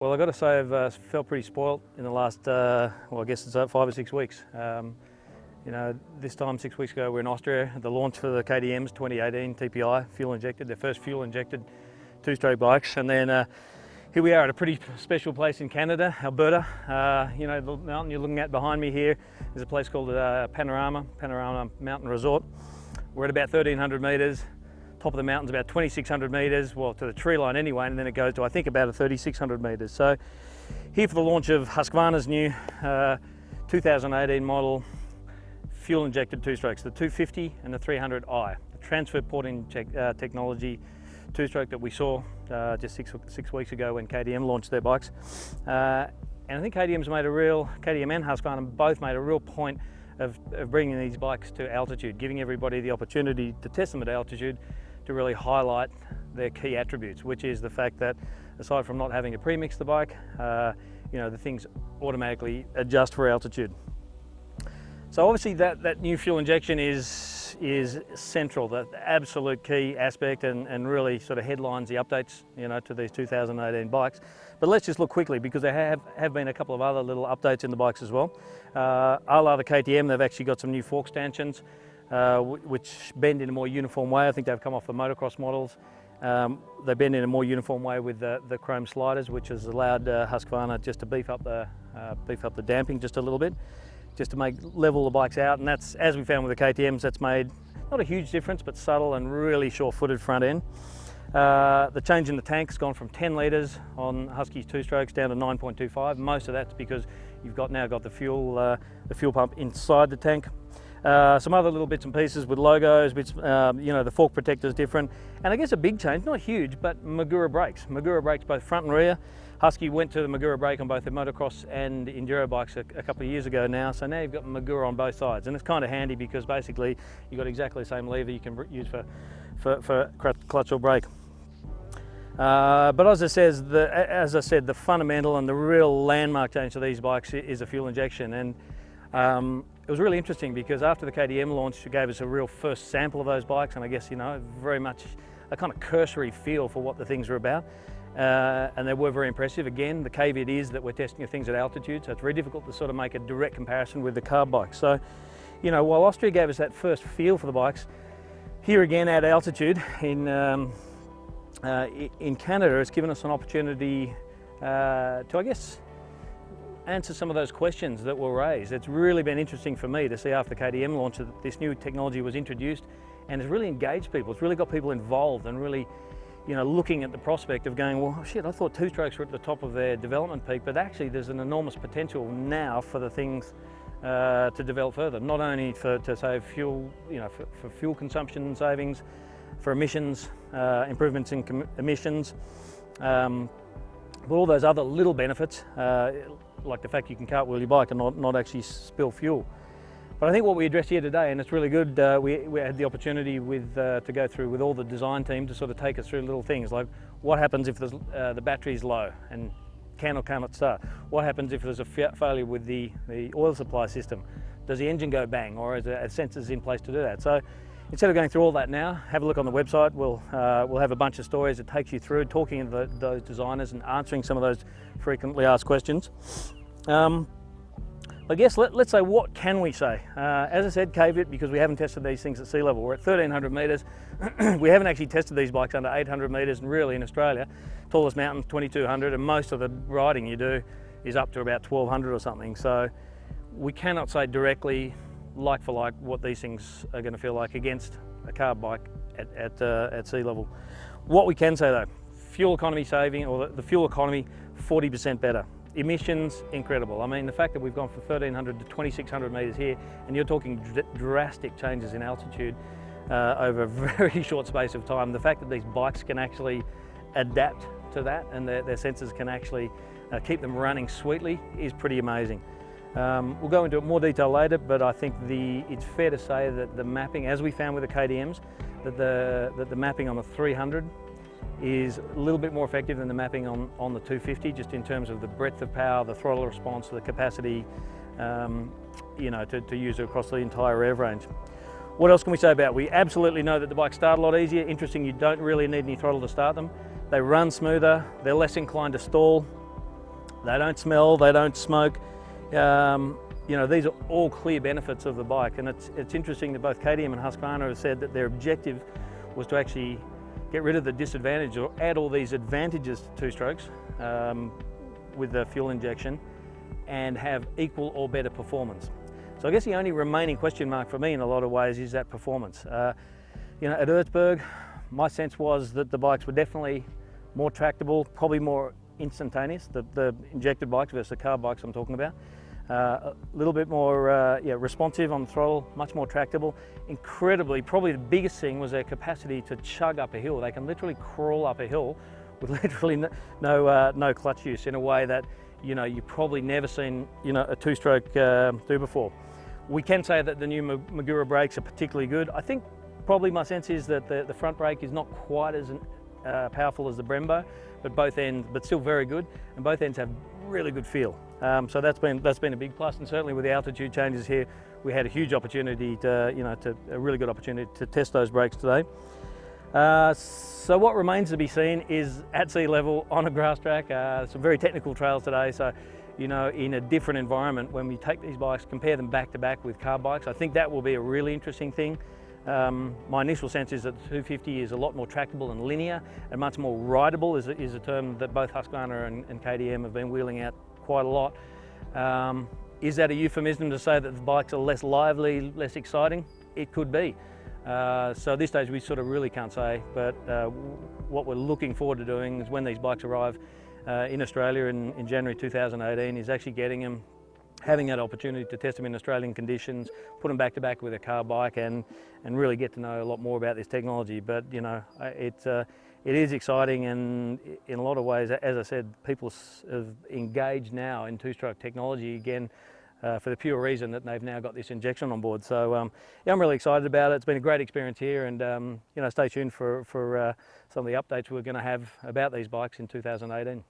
Well, I've got to say I've felt pretty spoilt in the last, well, I guess it's 5 or 6 weeks. You know, this time 6 weeks ago we're in Austria at the launch for the KTM's 2018 TPI fuel injected, their first fuel injected two-stroke bikes, and then here we are at a pretty special place in Canada, Alberta. You know, the mountain you're looking at behind me here is a place called Panorama Mountain Resort. We're at about 1,300 metres. Top of the mountain's about 2,600 metres, well, to the tree line anyway, and then it goes to, I think, about 3,600 metres. So here for the launch of Husqvarna's new 2018 model fuel injected two-strokes, the 250 and the 300i, the transfer porting technology two-stroke that we saw just six weeks ago when KTM launched their bikes. And I think KTM and Husqvarna both made a real point of bringing these bikes to altitude, giving everybody the opportunity to test them at altitude, to really highlight their key attributes, which is the fact that aside from not having to premix the bike, you know, the things automatically adjust for altitude. So obviously that new fuel injection is central, the absolute key aspect, and really sort of headlines the updates, you know, to these 2018 bikes. But let's just look quickly, because there have been a couple of other little updates in the bikes as well. A la the KTM, they've actually got some new fork stanchions, which bend in a more uniform way. I think they've come off the motocross models. They bend in a more uniform way with the chrome sliders, which has allowed Husqvarna just to beef up the damping just a little bit, just to level the bikes out. And that's, as we found with the KTMs, that's made not a huge difference, but subtle and really sure-footed front end. The change in the tank's gone from 10 litres on Husky's two-strokes down to 9.25. Most of that's because you've now got the fuel pump inside the tank. Some other little bits and pieces with logos, you know, the fork protector's different. And I guess a big change, not huge, but Maguro Brakes. Maguro Brakes both front and rear. Husky went to the Maguro brake on both the motocross and enduro bikes a couple of years ago now, so now you've got Maguro on both sides, and it's kind of handy because basically you've got exactly the same lever you can use for clutch or brake. But as I said, the fundamental and the real landmark change to these bikes is the fuel injection. And it was really interesting because after the KTM launch, it gave us a real first sample of those bikes, and I guess, you know, very much a kind of cursory feel for what the things are about. And they were very impressive. Again, the caveat is that we're testing things at altitude, so it's very difficult to sort of make a direct comparison with the carb bikes. So, you know, while Austria gave us that first feel for the bikes, here again at altitude in Canada, it's given us an opportunity to, I guess, answer some of those questions that were raised. It's really been interesting for me to see after the KTM launch that this new technology was introduced, and it's really engaged people. It's really got people involved and really, you know, looking at the prospect of going, well, shit, I thought two-strokes were at the top of their development peak, but actually there's an enormous potential now for the things to develop further, not only to save fuel, you know, for fuel consumption savings, for emissions, improvements in emissions, but all those other little benefits, like the fact you can cartwheel your bike and not actually spill fuel. But I think what we addressed here today, and it's really good, we had the opportunity to go through with all the design team to sort of take us through little things like what happens if the battery's low and can or cannot start? What happens if there's a failure with the oil supply system? Does the engine go bang, or is there sensors in place to do that? So instead of going through all that now, have a look on the website. We'll have a bunch of stories that takes you through talking to those designers and answering some of those frequently asked questions. I guess let's say, what can we say? As I said, caveat, because we haven't tested these things at sea level. We're at 1,300 metres. We haven't actually tested these bikes under 800 metres, and really in Australia, tallest mountain 2,200, and most of the riding you do is up to about 1,200 or something. So we cannot say directly, like for like, what these things are going to feel like against a carb bike at sea level. What we can say though, fuel economy saving, or the fuel economy 40% better. Emissions, incredible. I mean, the fact that we've gone from 1,300 to 2,600 metres here, and you're talking drastic changes in altitude over a very short space of time. The fact that these bikes can actually adapt to that, and their sensors can actually keep them running sweetly, is pretty amazing. We'll go into more detail later, but I think it's fair to say that the mapping, as we found with the KTMs, that the mapping on the 300 is a little bit more effective than the mapping on the 250, just in terms of the breadth of power, the throttle response, the capacity, you know, to use it across the entire rev range. What else can we say about it? We absolutely know that the bikes start a lot easier. Interesting, you don't really need any throttle to start them. They run smoother, they're less inclined to stall. They don't smell, they don't smoke. You know, these are all clear benefits of the bike, and it's interesting that both KTM and Husqvarna have said that their objective was to actually get rid of the disadvantage or add all these advantages to two-strokes with the fuel injection and have equal or better performance. So I guess the only remaining question mark for me in a lot of ways is that performance. You know, at Erzberg, my sense was that the bikes were definitely more tractable, probably more instantaneous, the injected bikes versus the carb bikes I'm talking about. A little bit more responsive on the throttle, much more tractable. Incredibly, probably the biggest thing was their capacity to chug up a hill. They can literally crawl up a hill with literally no clutch use in a way that, you know, you've probably never seen, you know, a two-stroke do before. We can say that the new Maguro brakes are particularly good. I think probably my sense is that the front brake is not quite as powerful as the Brembo, but still very good, and both ends have really good feel. So that's been a big plus, and certainly with the altitude changes here, we had a huge opportunity a really good opportunity to test those brakes today. So what remains to be seen is at sea level on a grass track, some very technical trails today. So, you know, in a different environment, when we take these bikes, compare them back to back with carb bikes, I think that will be a really interesting thing. My initial sense is that the 250 is a lot more tractable and linear, and much more rideable is a term that both Husqvarna and KTM have been wheeling out quite a lot. Is that a euphemism to say that the bikes are less lively, less exciting? It could be. So at this stage we sort of really can't say, but what we're looking forward to doing is when these bikes arrive in Australia in January 2018 is actually getting them, having that opportunity to test them in Australian conditions, put them back to back with a car bike, and really get to know a lot more about this technology. But you know, it is exciting, and in a lot of ways, as I said, people have engaged now in two-stroke technology again for the pure reason that they've now got this injection on board. So yeah, I'm really excited about it. It's been a great experience here, and you know, stay tuned for some of the updates we're going to have about these bikes in 2018.